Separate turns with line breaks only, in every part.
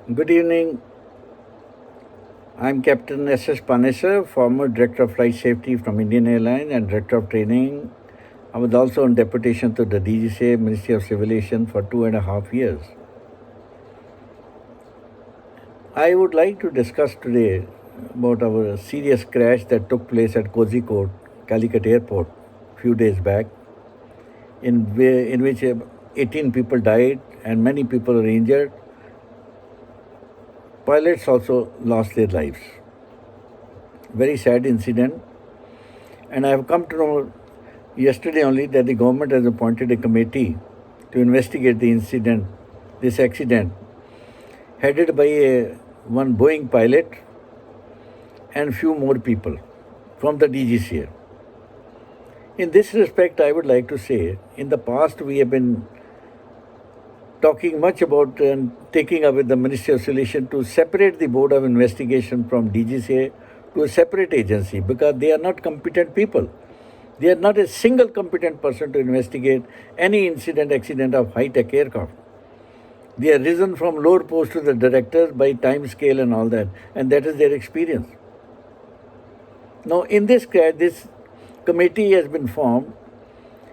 Good evening. I'm Captain S.S. Panesar, former Director of Flight Safety from Indian Airlines and Director of Training. I was also on deputation to the DGCA, Ministry of Civil Aviation, for 2.5 years. I would like to discuss today about our serious crash that took place at Kozhikode, Calicut Airport, a few days back, in which 18 people died and many people were injured. Pilots also lost their lives. Very sad incident. And I have come to know yesterday only that the government has appointed a committee to investigate this accident, headed by one Boeing pilot and few more people from the DGCA. In this respect, I would like to say, in the past we have been talking much about and taking up with the Ministry of Civil Aviation to separate the Board of Investigation from DGCA to a separate agency because they are not competent people. They are not a single competent person to investigate any accident of high-tech aircraft. They are risen from lower post to the directors by time scale and all that, and that is their experience. Now, in this case, this committee has been formed,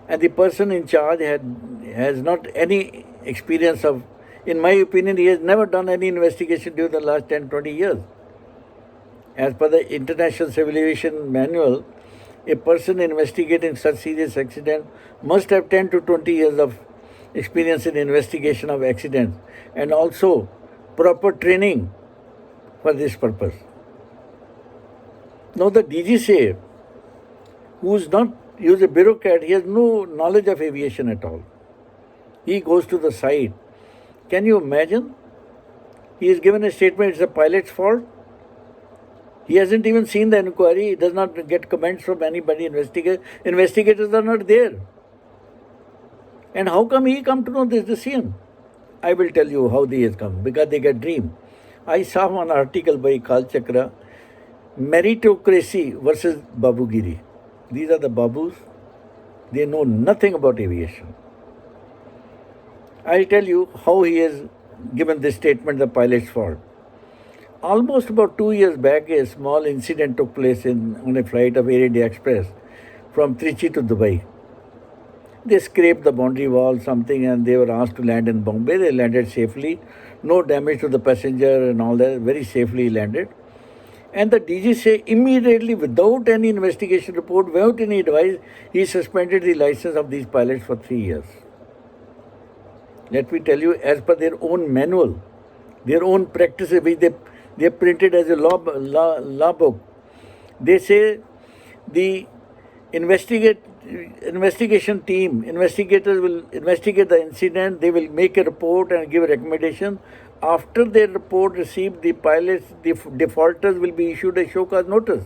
and the person in charge has not any experience of, in my opinion, he has never done any investigation during the last 10, 20 years. As per the International Civil Aviation Manual, a person investigating such serious accident must have 10 to 20 years of experience in investigation of accidents and also proper training for this purpose. Now the DGCA, who's a bureaucrat, he has no knowledge of aviation at all. He goes to the site. Can you imagine? He is given a statement, it's the pilot's fault. He hasn't even seen the inquiry. He does not get comments from anybody. Investigators are not there. And how come he come to know this decision? I will tell you how they has come, because they get dream. I saw one article by Kal Chakra, Meritocracy versus Babugiri. These are the babus. They know nothing about aviation. I'll tell you how he has given this statement, the pilot's fault. Almost about 2 years back, a small incident took place on a flight of Air India Express from Trichy to Dubai. They scraped the boundary wall, something, and they were asked to land in Bombay. They landed safely, no damage to the passenger and all that, very safely landed. And the DGCA immediately, without any investigation report, without any advice, he suspended the license of these pilots for 3 years. Let me tell you, as per their own manual, their own practices, which they printed as a law book, they say the investigation team, investigators will investigate the incident, they will make a report and give a recommendation. After their report received, the pilots, the defaulters will be issued a show cause notice.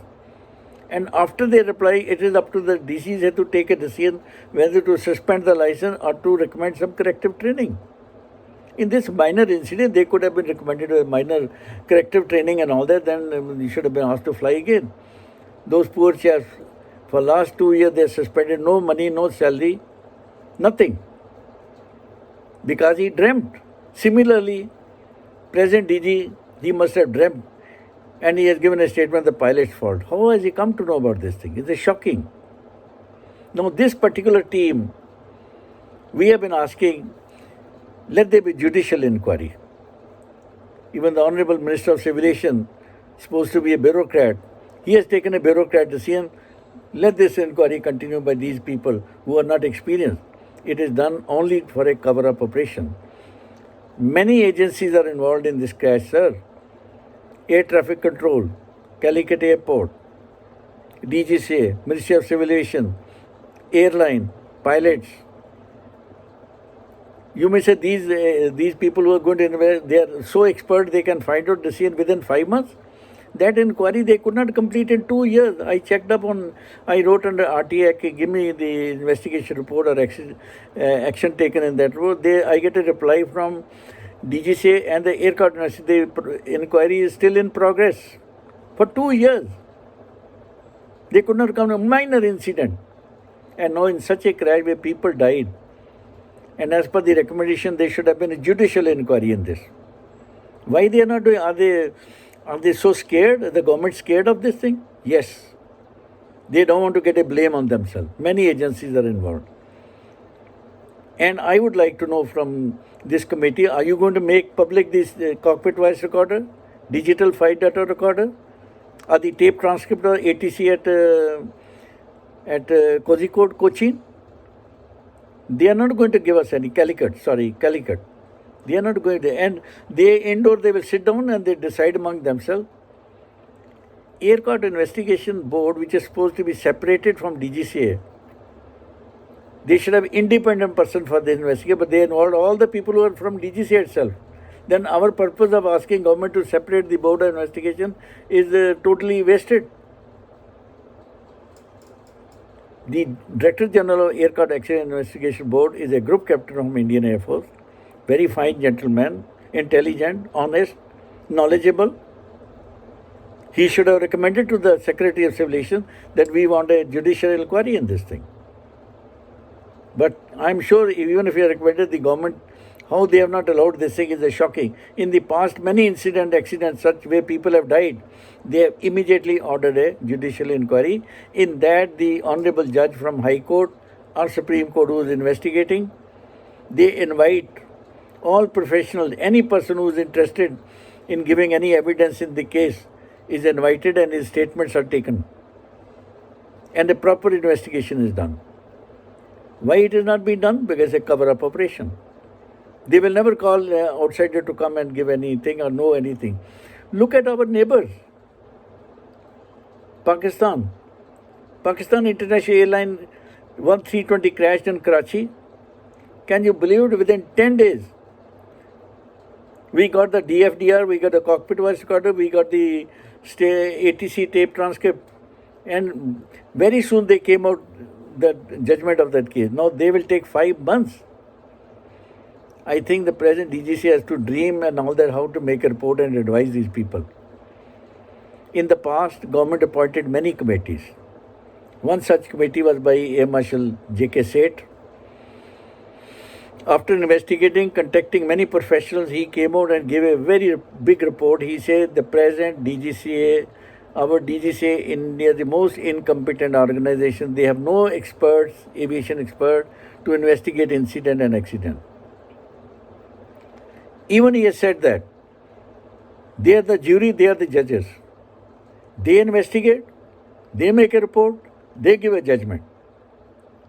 And after they reply, it is up to the DCs to take a decision whether to suspend the license or to recommend some corrective training. In this minor incident, they could have been recommended a minor corrective training and all that, then you should have been asked to fly again. Those poor chaps, for last 2 years, they suspended, no money, no salary, nothing. Because he dreamt. Similarly, present DG, he must have dreamt. And he has given a statement, the pilot's fault. How has he come to know about this thing? It's shocking. Now, this particular team, we have been asking, let there be judicial inquiry. Even the Honorable Minister of Civil Aviation, supposed to be a bureaucrat, he has taken a bureaucrat decision. Let this inquiry continue by these people who are not experienced. It is done only for a cover-up operation. Many agencies are involved in this crash, sir. Air Traffic Control, Calicut Airport, DGCA, Ministry of Civil Aviation, airline, pilots. You may say these people who are going to invest, they are so expert they can find out decision within 5 months. That inquiry they could not complete in 2 years. I checked up on, I wrote under RTA, give me the investigation report or action taken in that road. I get a reply from DGCA and the aircraft industry. The inquiry is still in progress. For 2 years. They could not come to a minor incident. And now in such a crash where people died, and as per the recommendation, there should have been a judicial inquiry in this. Why they are not doing? Are they so scared? The government scared of this thing? Yes. They don't want to get a blame on themselves. Many agencies are involved. And I would like to know from this committee, are you going to make public this cockpit voice recorder, digital flight data recorder, or the tape transcript or ATC at Kozhikode, Cochin? They are not going to give us any Calicut. They are not going to, and they indoor they will sit down and they decide among themselves. Aircraft Investigation Board, which is supposed to be separated from DGCA, they should have independent person for the investigation, but they involved all the people who are from DGCA itself. Then our purpose of asking government to separate the board of investigation is totally wasted. The Director General of Aircraft Accident Investigation Board is a group captain from Indian Air Force, very fine gentleman, intelligent, honest, knowledgeable. He should have recommended to the Secretary of Civil Aviation that we want a judicial inquiry in this thing. But I'm sure even if you recommended the government, how they have not allowed this thing is shocking. In the past, many accidents, such where people have died, they have immediately ordered a judicial inquiry. In that, the honorable judge from High Court or Supreme Court who is investigating, they invite all professionals, any person who is interested in giving any evidence in the case is invited and his statements are taken. And a proper investigation is done. Why it has not been done? Because it's a cover-up operation. They will never call outsider to come and give anything or know anything. Look at our neighbors. Pakistan International Airline 1320 crashed in Karachi. Can you believe it? Within 10 days, we got the DFDR, we got the cockpit voice recorder, we got the ATC tape transcript, and very soon they came out the judgment of that case. Now they will take 5 months. I think the present DGC has to dream and all that, how to make a report and advise these people. In the past, government appointed many committees. One such committee was by Air Marshal J.K. Seth. After investigating, contacting many professionals, he came out and gave a very big report. He said the present DGCA, our DGCA in India, the most incompetent organization. They have no experts, aviation experts, to investigate incident and accident. Even he has said that they are the jury, they are the judges. They investigate, they make a report, they give a judgment.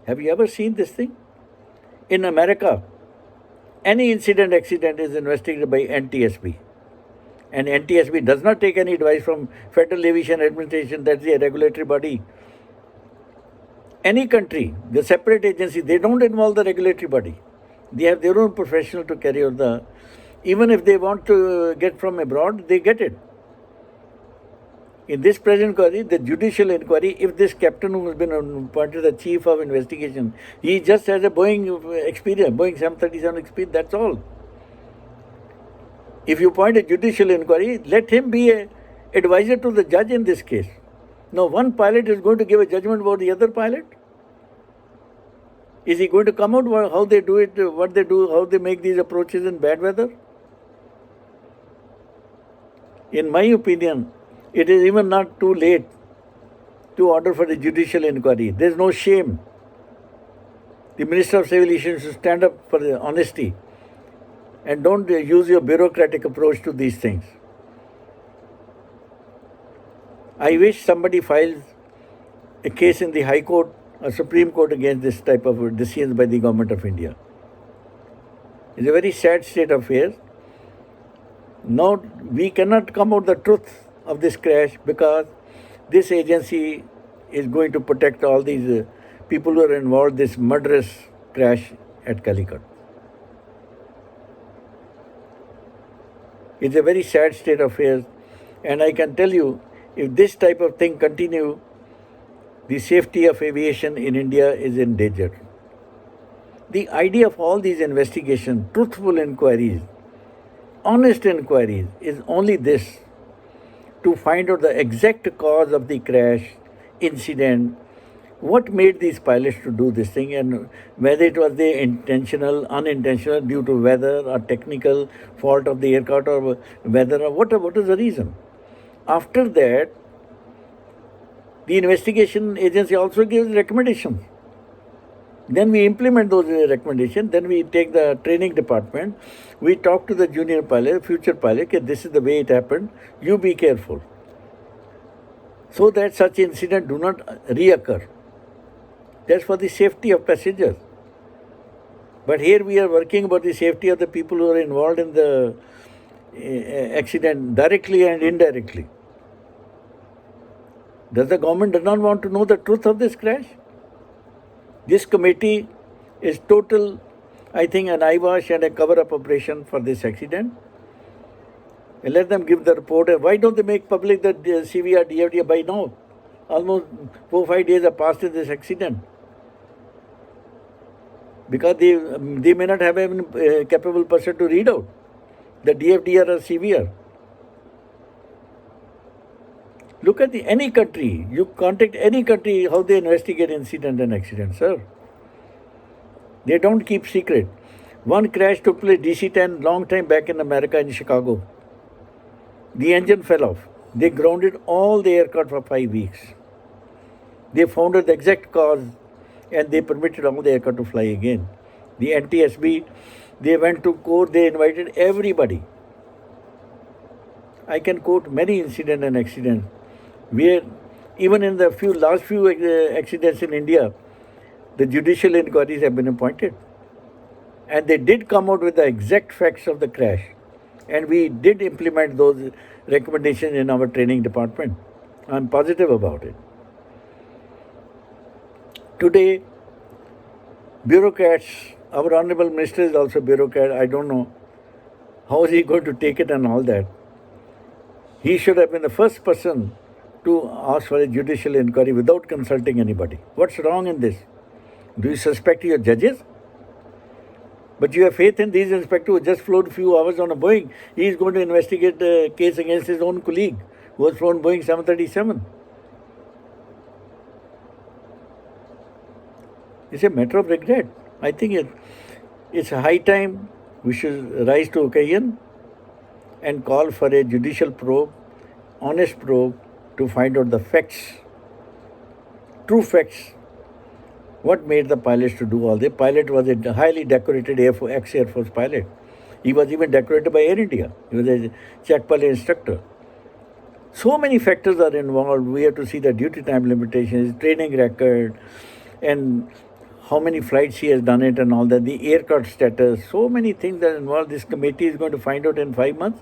Have you ever seen this thing? In America, any accident is investigated by NTSB. And NTSB does not take any advice from Federal Aviation Administration, that's a regulatory body. Any country, the separate agency, they don't involve the regulatory body. They have their own professional to carry out the, even if they want to get from abroad, they get it. In this present inquiry, the judicial inquiry, if this captain who has been appointed the chief of investigation, he just has a Boeing experience, Boeing 737 experience, that's all. If you appoint a judicial inquiry, let him be an advisor to the judge in this case. Now, one pilot is going to give a judgment about the other pilot. Is he going to come out how they do it, what they do, how they make these approaches in bad weather? In my opinion, it is even not too late to order for the judicial inquiry. There is no shame. The Minister of Civil Aviation should stand up for the honesty and don't use your bureaucratic approach to these things. I wish somebody files a case in the High Court or Supreme Court against this type of decisions by the Government of India. It's a very sad state of affairs. Now, we cannot come out the truth of this crash because this agency is going to protect all these people who are involved in this murderous crash at Calicut. It's a very sad state of affairs, and I can tell you, if this type of thing continue, the safety of aviation in India is in danger. The idea of all these investigations, truthful inquiries, honest inquiries, is only this: to find out the exact cause of the crash, incident, What made these pilots to do this thing, and whether it was the intentional, unintentional, due to weather or technical fault of the aircraft or weather or what is the reason? After that, the investigation agency also gives recommendations. Then we implement those recommendations. Then we take the training department. We talk to the junior pilot, future pilot, okay, this is the way it happened. You be careful, so that such incident do not reoccur. That's for the safety of passengers. But here we are working about the safety of the people who are involved in the accident directly and indirectly. Does the government not want to know the truth of this crash? This committee is total, I think, an eyewash and a cover-up operation for this accident. And let them give the report. Why don't they make public the CVR, DFDR by now? Almost 4-5 days have passed in this accident. Because they may not have even a capable person to read out the DFDR or CVR. Look at any country. You contact any country, how they investigate incident and accident, sir. They don't keep secret. One crash took place DC-10 long time back in America, in Chicago. The engine fell off. They grounded all the aircraft for 5 weeks. They found out the exact cause and they permitted all the aircraft to fly again. The NTSB, they went to court, they invited everybody. I can quote many incidents and accidents where even in the last few accidents in India, the judicial inquiries have been appointed. And they did come out with the exact facts of the crash. And we did implement those recommendations in our training department. I'm positive about it. Today, bureaucrats, our Honorable Minister is also a bureaucrat. I don't know how is he going to take it and all that. He should have been the first person to ask for a judicial inquiry without consulting anybody. What's wrong in this? Do you suspect your judges? But you have faith in these inspectors who just flew a few hours on a Boeing. He is going to investigate a case against his own colleague who has flown Boeing 737. It's a matter of regret. I think it's a high time we should rise to occasion and call for a judicial probe, honest probe, to find out the facts, true facts. What made the pilots to do all this? Pilot was a highly decorated ex-Air Force pilot. He was even decorated by Air India. He was a check pilot instructor. So many factors are involved. We have to see the duty time limitations, training record, and how many flights he has done it and all that, the aircraft status, so many things that involved. This committee is going to find out in 5 months.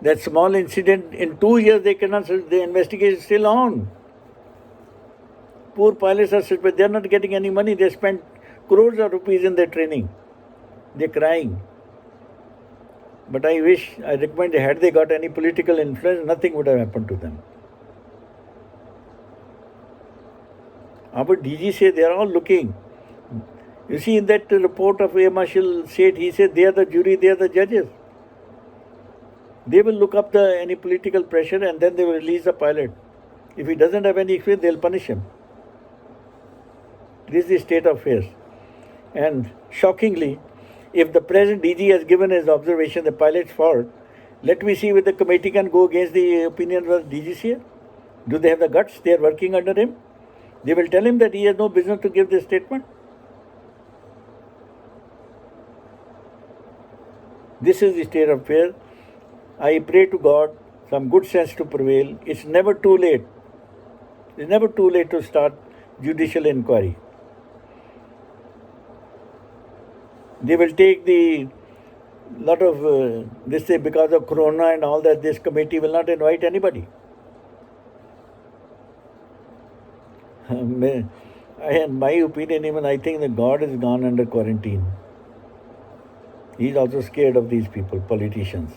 That small incident, in 2 years they cannot, the investigation is still on. Poor pilots are suspect, they are not getting any money. They spent crores of rupees in their training. They're crying. But I recommend, had they got any political influence, nothing would have happened to them. Our DG say they are all looking. You see, in that report of Air Marshal Seth, he said they are the jury, they are the judges. They will look up any political pressure and then they will release the pilot. If he doesn't have any experience, they'll punish him. This is the state of affairs. And shockingly, if the present DG has given his observation the pilot's fault, let me see whether the committee can go against the opinion of the DGCA. Do they have the guts? They are working under him. They will tell him that he has no business to give this statement. This is the state of affairs. I pray to God some good sense to prevail. It's never too late. It's never too late to start judicial inquiry. They will take the lot of this say because of Corona and all that. This committee will not invite anybody. In my opinion, even I think that God has gone under quarantine. He is also scared of these people, politicians.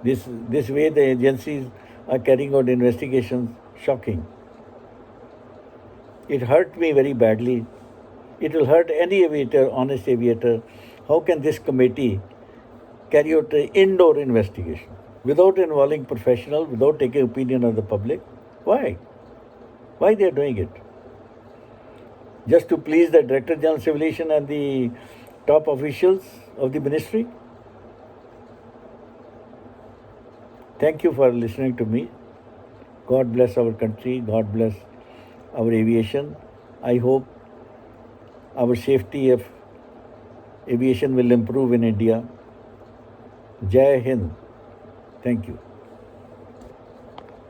This way the agencies are carrying out investigations, shocking. It hurt me very badly. It will hurt any aviator, honest aviator. How can this committee carry out an indoor investigation without involving professionals, without taking opinion of the public? Why? Why they are doing it? just to please the Director General Civil Aviation and the top officials of the ministry? Thank you for listening to me. God bless our country. God bless our aviation. I hope our safety of aviation will improve in India. Jai Hind. Thank you.